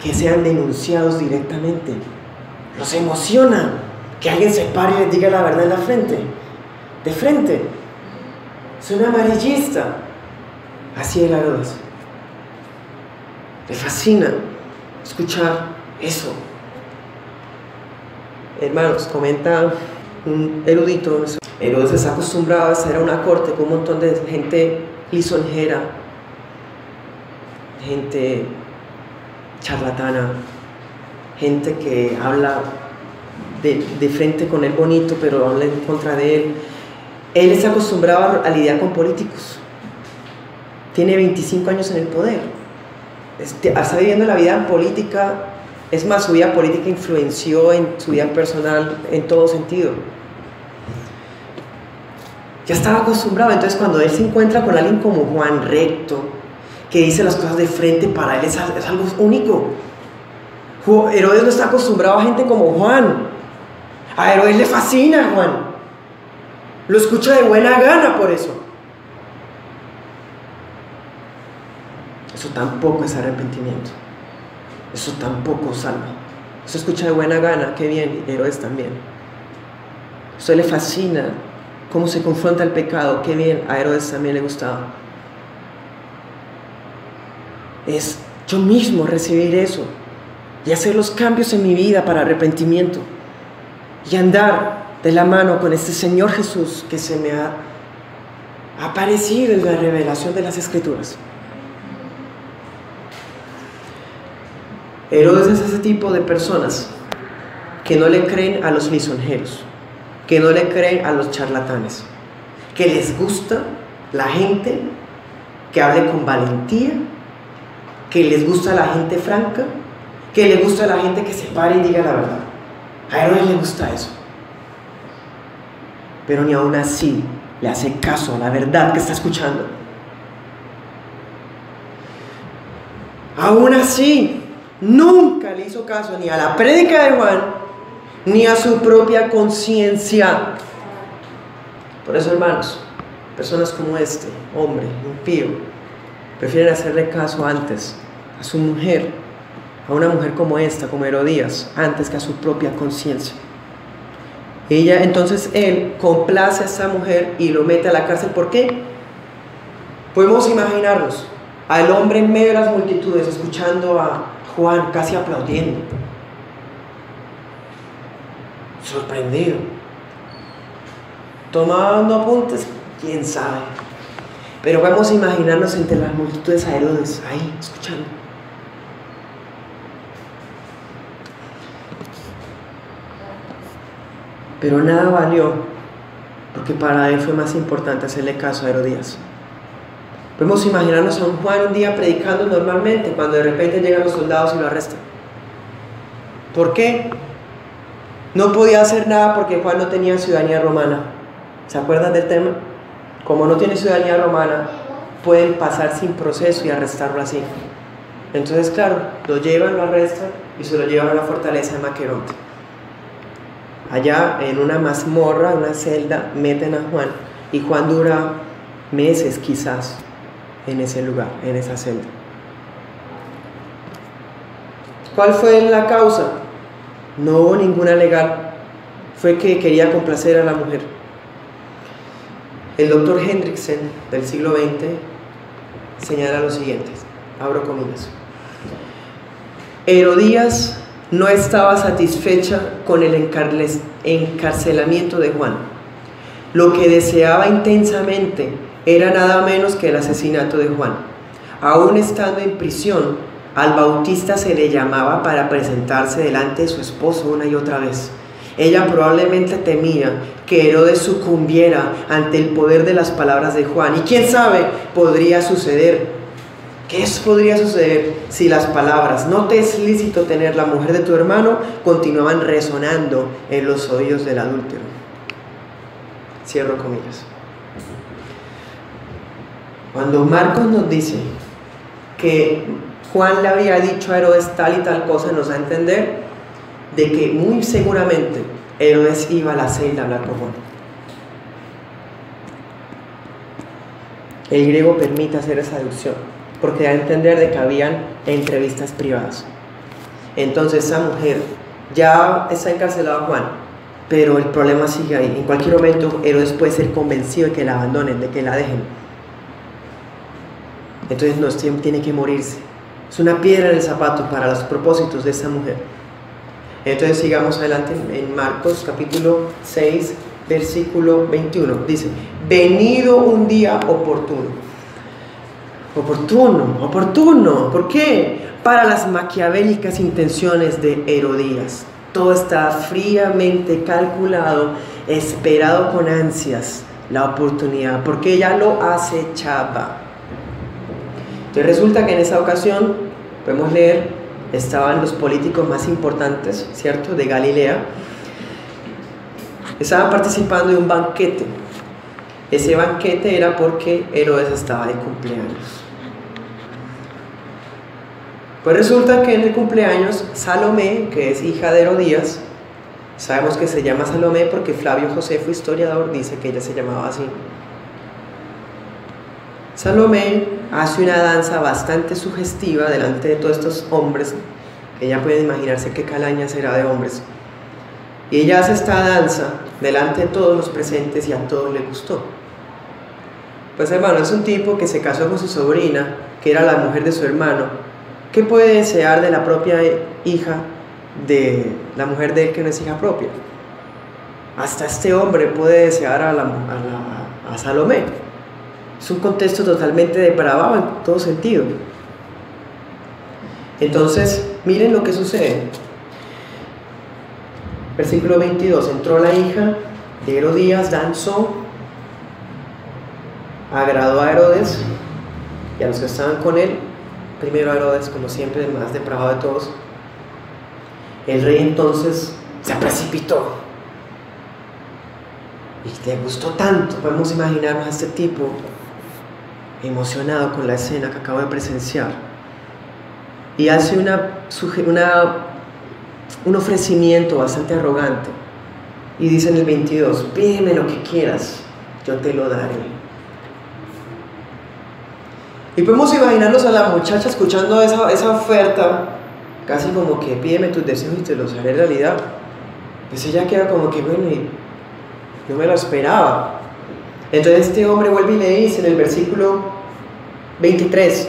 que sean denunciados directamente. Los emociona que alguien se pare y les diga la verdad en la frente, de frente. Es un amarillista. Así era Herodes. Le fascina escuchar eso. Hermanos, comenta un erudito, Herodes está acostumbrado a estar a una corte con un montón de gente lisonjera, gente charlatana, gente que habla de frente con él bonito, pero habla en contra de él. Él está acostumbrado a lidiar con políticos. Tiene 25 años en el poder. Está viviendo la vida en política. Es más, su vida política influenció en su vida personal en todo sentido. Ya estaba acostumbrado. Entonces, cuando él se encuentra con alguien como Juan, recto, que dice las cosas de frente, para él es algo único. Herodes no está acostumbrado a gente como Juan. A Herodes le fascina Juan. Lo escucha de buena gana por eso. Eso tampoco es arrepentimiento. Eso tampoco salva. Eso escucha de buena gana, qué bien, Herodes también. A usted le fascina cómo se confronta el pecado, qué bien, a Herodes también le gustaba. Es yo mismo recibir eso y hacer los cambios en mi vida para arrepentimiento y andar de la mano con este Señor Jesús que se me ha aparecido en la revelación de las Escrituras. Herodes es ese tipo de personas que no le creen a los lisonjeros, que no le creen a los charlatanes, que les gusta la gente que hable con valentía, que les gusta la gente franca, que les gusta la gente que se pare y diga la verdad. A Herodes le gusta eso. Pero ni aún así le hace caso a la verdad que está escuchando. Aún así, nunca le hizo caso ni a la prédica de Juan, ni a su propia conciencia. Por eso, hermanos, personas como este hombre impío prefieren hacerle caso antes a su mujer, a una mujer como esta, como Herodías, antes que a su propia conciencia. Entonces él complace a esa mujer y lo mete a la cárcel. ¿Por qué? Podemos imaginarnos al hombre en medio de las multitudes escuchando a Juan, casi aplaudiendo, sorprendido, tomando apuntes, quién sabe. Pero vamos a imaginarnos entre las multitudes a Herodes ahí escuchando. Pero nada valió, porque para él fue más importante hacerle caso a Herodías. Podemos imaginarnos a un Juan un día predicando normalmente, cuando de repente llegan los soldados y lo arrestan. ¿Por qué? No podía hacer nada porque Juan no tenía ciudadanía romana. ¿Se acuerdan del tema? Como no tiene ciudadanía romana, pueden pasar sin proceso y arrestarlo así. Entonces, claro, lo llevan, lo arrestan y se lo llevan a la fortaleza de Maqueronte. Allá en una mazmorra, una celda, meten a Juan y Juan dura meses quizás en ese lugar, en esa celda. ¿Cuál fue la causa? No hubo ninguna legal, fue que quería complacer a la mujer. El doctor Hendrickson del siglo XX señala lo siguiente, abro comillas: Herodías no estaba satisfecha con el encarcelamiento de Juan. Lo que deseaba intensamente era nada menos que el asesinato de Juan. Aún estando en prisión, al Bautista se le llamaba para presentarse delante de su esposo una y otra vez. Ella probablemente temía que Herodes sucumbiera ante el poder de las palabras de Juan. Y quién sabe, podría suceder. ¿Qué podría suceder si las palabras "no te es lícito tener la mujer de tu hermano" continuaban resonando en los oídos del adúltero? Cierro comillas. Cuando Marcos nos dice que Juan le había dicho a Herodes tal y tal cosa, nos da a entender de que muy seguramente Herodes iba a la celda a hablar con Juan. El griego permite hacer esa deducción, porque da a entender de que habían entrevistas privadas. Entonces esa mujer ya está encarcelada a Juan, pero el problema sigue ahí. En cualquier momento Herodes puede ser convencido de que la abandonen, de que la dejen. Entonces no tiene que morirse. Es una piedra en el zapato para los propósitos de esa mujer. Entonces sigamos adelante en Marcos capítulo 6, versículo 21. Dice: venido un día oportuno. Oportuno. ¿Por qué? Para las maquiavélicas intenciones de Herodías. Todo está fríamente calculado, esperado con ansias la oportunidad, porque ella lo acechaba. Entonces resulta que en esa ocasión, podemos leer, estaban los políticos más importantes, ¿cierto?, de Galilea. Estaban participando de un banquete. Ese banquete era porque Herodes estaba de cumpleaños. Pues resulta que en el cumpleaños Salomé, que es hija de Herodías, sabemos que se llama Salomé porque Flavio Josefo, historiador, dice que ella se llamaba así. Salomé hace una danza bastante sugestiva delante de todos estos hombres, que ya pueden imaginarse qué calaña será de hombres. Y ella hace esta danza delante de todos los presentes y a todos les gustó. Pues hermano, es un tipo que se casó con su sobrina, que era la mujer de su hermano. ¿Qué puede desear de la propia hija de la mujer de él que no es hija propia? Hasta este hombre puede desear a Salomé. Es un contexto totalmente depravado en todo sentido. Entonces, miren lo que sucede. Versículo 22. Entró la hija de Herodías, danzó, agradó a Herodes y a los que estaban con él. Primero a Herodes, como siempre, el más depravado de todos. El rey entonces se precipitó y le gustó tanto. Podemos imaginarnos a este tipo emocionado con la escena que acabo de presenciar, y hace un ofrecimiento bastante arrogante y dice en el 22: pídeme lo que quieras, yo te lo daré. Y podemos imaginarnos a la muchacha escuchando esa oferta, casi como que pídeme tus deseos y te los haré realidad. Pues ella queda como que bueno, y no me lo esperaba. Entonces este hombre vuelve y le dice en el versículo 23: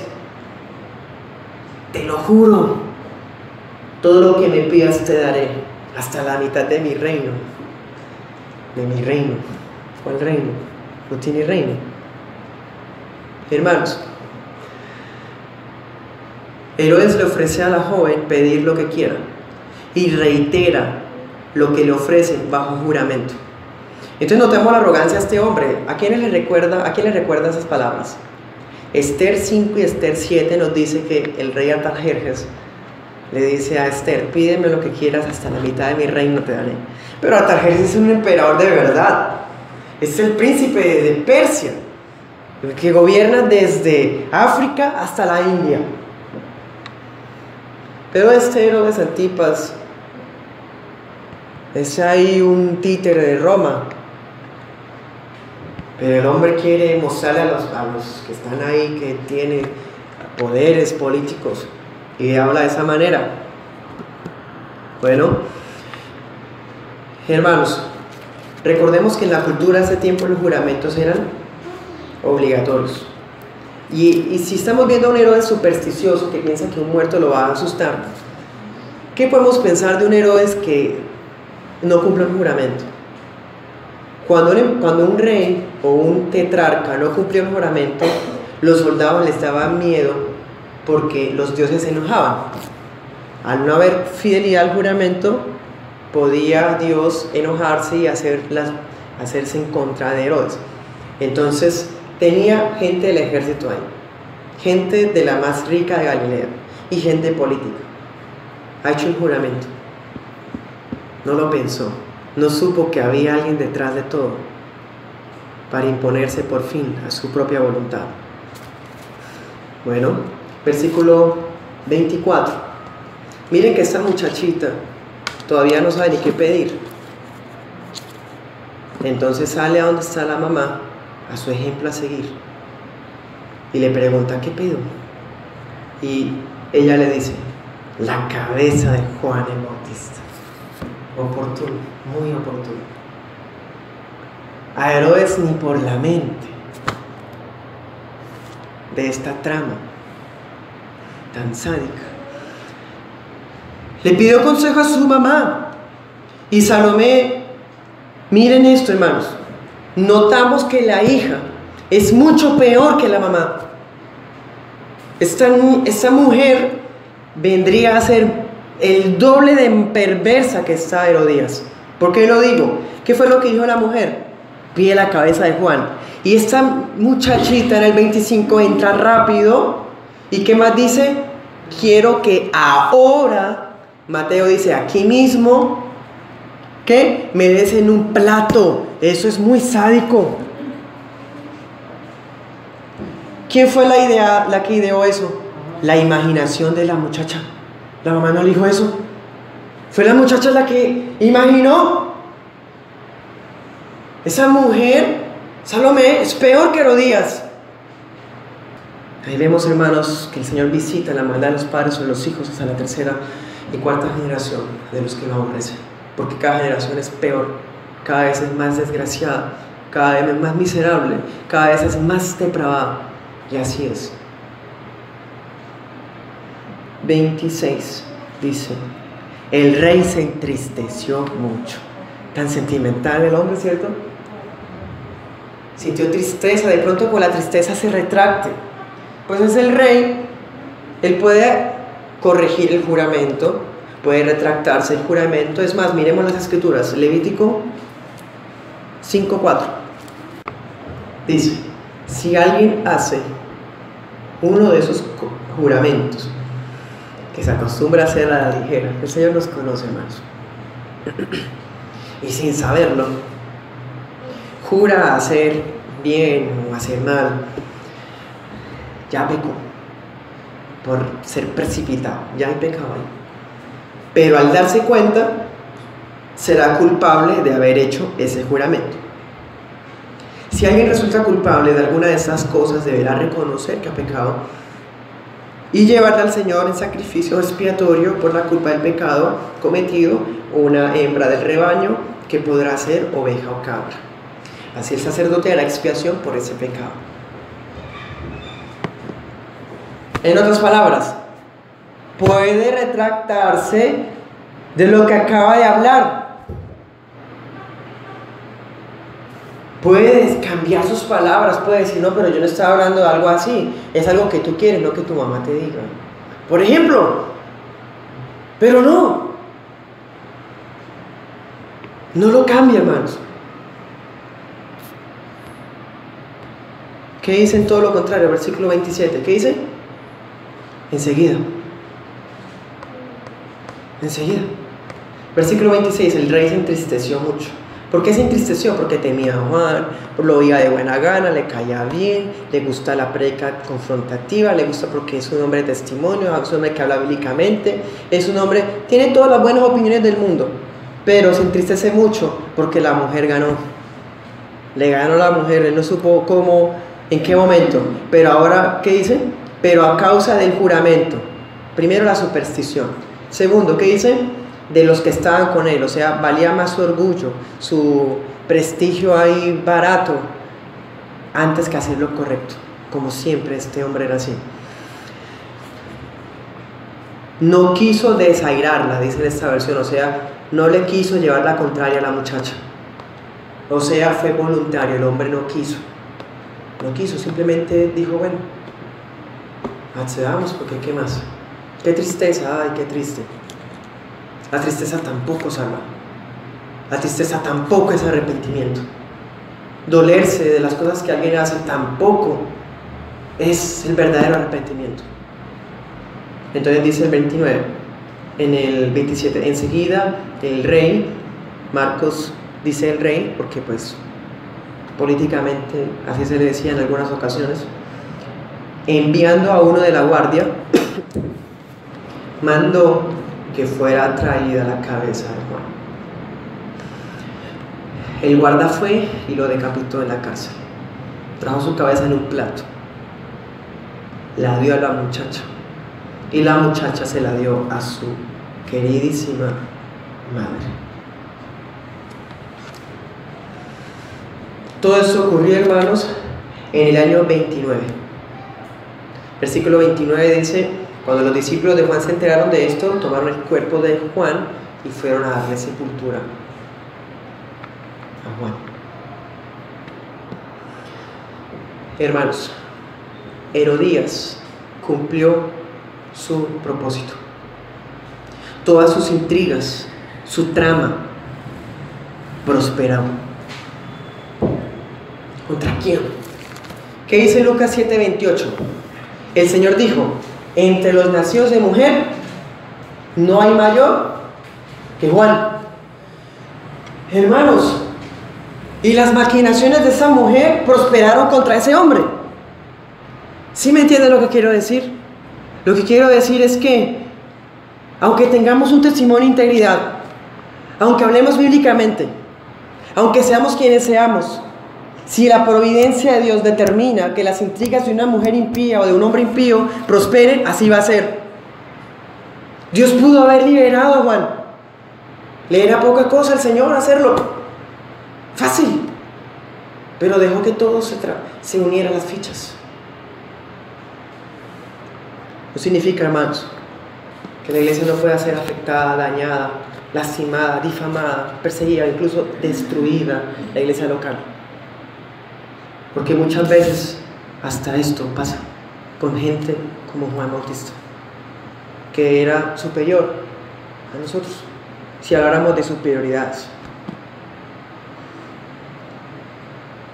te lo juro, todo lo que me pidas te daré, hasta la mitad de mi reino. De mi reino. ¿Cuál reino? No tiene reino. Hermanos, Herodes le ofrece a la joven pedir lo que quiera y reitera lo que le ofrece bajo juramento. Entonces notemos la arrogancia de este hombre. ¿A quién le recuerda esas palabras? Esther 5 y Esther 7 nos dice que el rey Artajerjes le dice a Esther: pídeme lo que quieras, hasta la mitad de mi reino te daré. Pero Artajerjes es un emperador de verdad. Es el príncipe de Persia, el que gobierna desde África hasta la India. Pero este Herodes Antipas es ahí un títere de Roma. Pero el hombre quiere mostrarle a los que están ahí que tiene poderes políticos y habla de esa manera. Bueno, hermanos, recordemos que en la cultura de ese tiempo los juramentos eran obligatorios. Y si estamos viendo a un Herodes supersticioso que piensa que un muerto lo va a asustar, ¿qué podemos pensar de un Herodes que no cumple un juramento? Cuando un rey o un tetrarca no cumplió el juramento, los soldados les daban miedo porque los dioses se enojaban. Al no haber fidelidad al juramento, podía Dios enojarse y hacerse en contra de Herodes. Entonces tenía gente del ejército ahí, gente de la más rica de Galilea y gente política. Ha hecho un juramento. No lo pensó. No supo que había alguien detrás de todo para imponerse por fin a su propia voluntad. Bueno, versículo 24. Miren que esta muchachita todavía no sabe ni qué pedir. Entonces sale a donde está la mamá, a su ejemplo a seguir, y le pregunta: ¿qué pido? Y ella le dice: la cabeza de Juan el Bautista. Oportuno, muy oportuno. A Herodes ni por la mente de esta trama tan sádica. Le pidió consejo a su mamá. Y Salomé, miren esto, hermanos, notamos que la hija es mucho peor que la mamá. Esta mujer vendría a ser el doble de perversa que está Herodías. ¿Por qué lo digo? ¿Qué fue lo que dijo la mujer? Pide la cabeza de Juan. Y esta muchachita en el 25 entra rápido. ¿Y qué más dice? Quiero que ahora, Mateo dice aquí mismo, que me des en un plato. Eso es muy sádico. ¿Quién fue la que ideó eso? La imaginación de la muchacha. La mamá no le dijo eso. Fue la muchacha la que imaginó. Esa mujer, Salomé, es peor que Herodías. Ahí vemos, hermanos, que el Señor visita la maldad de los padres sobre los hijos hasta la tercera y cuarta generación de los que lo aborrecen. Porque cada generación es peor, cada vez es más desgraciada, cada vez es más miserable, cada vez es más depravada. Y así es. 26 dice: el rey se entristeció mucho. Tan sentimental el hombre, ¿cierto? Sintió tristeza, de pronto por la tristeza se retracte. Pues es el rey, él puede corregir el juramento, puede retractarse el juramento. Es más, miremos las escrituras. Levítico 5:4 dice: si alguien hace uno de esos juramentos que se acostumbra a hacer a la ligera, el Señor nos conoce, hermanos, y sin saberlo jura hacer bien o hacer mal, ya pecó por ser precipitado, ya hay pecado ahí. Pero al darse cuenta será culpable de haber hecho ese juramento. Si alguien resulta culpable de alguna de estas cosas, deberá reconocer que ha pecado y llevarle al Señor en sacrificio expiatorio por la culpa del pecado cometido, una hembra del rebaño que podrá ser oveja o cabra. Así el sacerdote hará expiación por ese pecado. En otras palabras, puede retractarse de lo que acaba de hablar. Puedes cambiar sus palabras, puede decir: no, pero yo no estaba hablando de algo así, es algo que tú quieres, no que tu mamá te diga. Por ejemplo, pero no lo cambia, hermanos. ¿Qué dice en todo lo contrario? Versículo 27, ¿qué dice? Enseguida. Versículo 26, el rey se entristeció mucho. ¿Por qué se entristeció? Porque temía a Juan, lo oía de buena gana, le caía bien, le gusta la predica confrontativa, le gusta porque es un hombre de testimonio, es un hombre que habla bíblicamente, es un hombre, tiene todas las buenas opiniones del mundo, pero se entristece mucho porque la mujer ganó. Le ganó la mujer, él no supo cómo, en qué momento, pero ahora, ¿qué dice? Pero a causa del juramento. Primero, la superstición. Segundo, ¿qué dice? De los que estaban con él, o sea, valía más su orgullo, su prestigio ahí barato, antes que hacer lo correcto, como siempre este hombre era así. No quiso desairarla, dice en esta versión, o sea, no le quiso llevar la contraria a la muchacha. O sea, fue voluntario, el hombre no quiso. No quiso, simplemente dijo, bueno, accedamos porque ¿qué más? Qué tristeza, ay, qué triste. La tristeza tampoco salva. La tristeza tampoco es arrepentimiento. Dolerse de las cosas que alguien hace tampoco es el verdadero arrepentimiento. Entonces dice el 29, en el 27, enseguida el rey, Marcos dice el rey, porque pues políticamente así se le decía en algunas ocasiones, enviando a uno de la guardia, mandó que fuera traída la cabeza de Juan. El guarda fue y lo decapitó en la cárcel. Trajo su cabeza en un plato, la dio a la muchacha y la muchacha se la dio a su queridísima madre. Todo esto ocurrió, hermanos, en el año 29. Versículo 29 dice: cuando los discípulos de Juan se enteraron de esto, tomaron el cuerpo de Juan y fueron a darle sepultura a Juan. Hermanos, Herodías cumplió su propósito. Todas sus intrigas, su trama, prosperaron. ¿Contra quién? ¿Qué dice Lucas 7:28? El Señor dijo: entre los nacidos de mujer no hay mayor que Juan. Hermanos, y las maquinaciones de esa mujer prosperaron contra ese hombre. ¿Sí me entienden lo que quiero decir? Lo que quiero decir es que aunque tengamos un testimonio de integridad, aunque hablemos bíblicamente, aunque seamos quienes seamos, si la providencia de Dios determina que las intrigas de una mujer impía o de un hombre impío prosperen, así va a ser. Dios pudo haber liberado a Juan. Le era poca cosa al Señor hacerlo. Fácil. Pero dejó que todo se uniera a las fichas. No significa, hermanos, que la iglesia no pueda ser afectada, dañada, lastimada, difamada, perseguida, incluso destruida, la iglesia local. Porque muchas veces hasta esto pasa con gente como Juan Bautista, que era superior a nosotros, si habláramos de superioridades.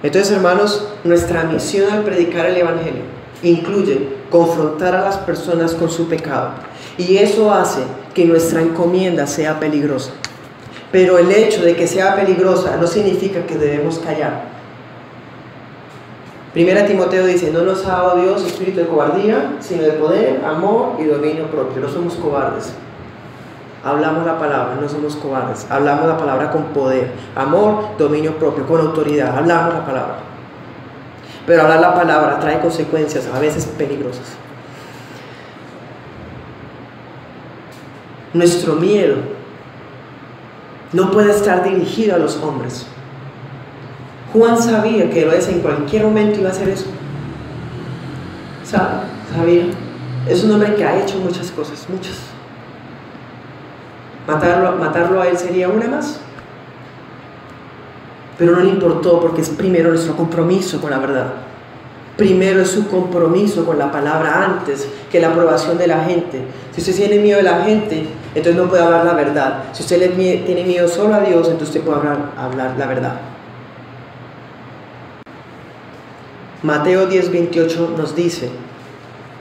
Entonces, hermanos, nuestra misión al predicar el Evangelio incluye confrontar a las personas con su pecado, y eso hace que nuestra encomienda sea peligrosa. Pero el hecho de que sea peligrosa no significa que debemos callar. Primera Timoteo dice: no nos ha dado Dios espíritu de cobardía, sino de poder, amor y dominio propio. No somos cobardes. Hablamos la palabra, no somos cobardes. Hablamos la palabra con poder, amor, dominio propio, con autoridad. Hablamos la palabra. Pero hablar la palabra trae consecuencias a veces peligrosas. Nuestro miedo no puede estar dirigido a los hombres. Juan sabía que Herodes en cualquier momento iba a hacer eso. Sabía. Es un hombre que ha hecho muchas cosas, muchas. Matarlo a él sería una más. Pero no le importó, porque es primero nuestro compromiso con la verdad. Primero es su compromiso con la palabra antes que la aprobación de la gente. Si usted tiene miedo de la gente, entonces no puede hablar la verdad. Si usted tiene miedo solo a Dios, entonces usted puede hablar la verdad. Mateo 10:28 nos dice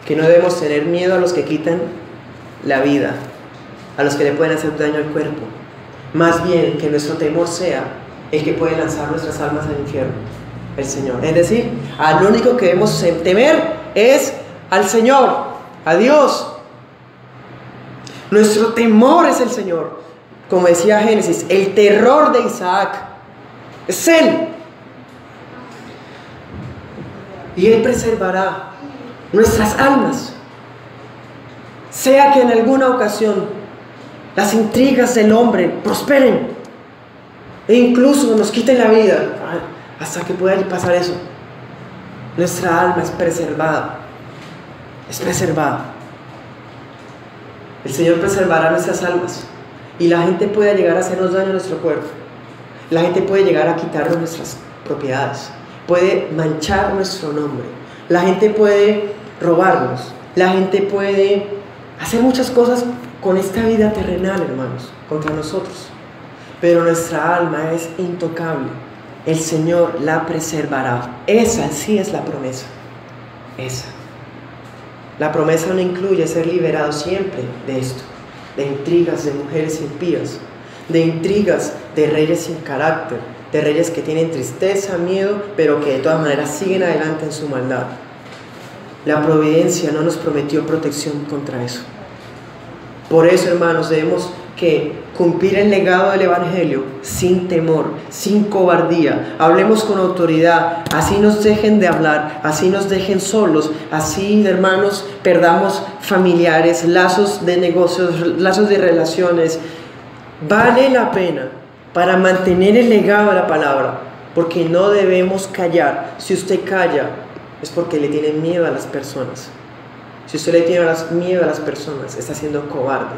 que no debemos tener miedo a los que quitan la vida, a los que le pueden hacer daño al cuerpo. Más bien que nuestro temor sea el que puede lanzar nuestras almas al infierno, el Señor. Es decir, al único que debemos temer es al Señor, a Dios. Nuestro temor es el Señor. Como decía Génesis, el terror de Isaac es Él. Y Él preservará nuestras almas, sea que en alguna ocasión las intrigas del hombre prosperen e incluso nos quiten la vida. Hasta que pueda pasar eso, nuestra alma es preservada. Es preservada. El Señor preservará nuestras almas, y la gente puede llegar a hacernos daño a nuestro cuerpo. La gente puede llegar a quitarnos nuestras propiedades, puede manchar nuestro nombre, la gente puede robarnos, la gente puede hacer muchas cosas con esta vida terrenal, hermanos, contra nosotros. Pero nuestra alma es intocable. El Señor la preservará. Esa sí es la promesa. Esa. La promesa no incluye ser liberado siempre de esto, de intrigas de mujeres impías, de intrigas de reyes sin carácter, de reyes que tienen tristeza, miedo, pero que de todas maneras siguen adelante en su maldad. La providencia no nos prometió protección contra eso. Por eso, hermanos, debemos que cumplir el legado del Evangelio sin temor, sin cobardía. Hablemos con autoridad, así nos dejen de hablar, así nos dejen solos, así, hermanos, perdamos familiares, lazos de negocios, lazos de relaciones. Vale la pena para mantener el legado de la palabra, porque no debemos callar. Si usted calla, es porque le tiene miedo a las personas. Si usted le tiene miedo a las personas, está siendo cobarde.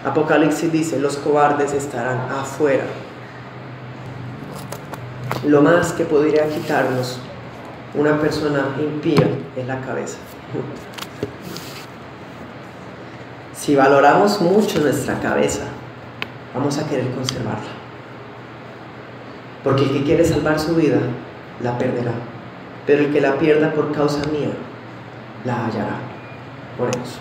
Apocalipsis dice, los cobardes estarán afuera. Lo más que podría quitarnos una persona impía es la cabeza. Si valoramos mucho nuestra cabeza, vamos a querer conservarla. Porque el que quiere salvar su vida, la perderá. Pero el que la pierda por causa mía, la hallará. Oremos.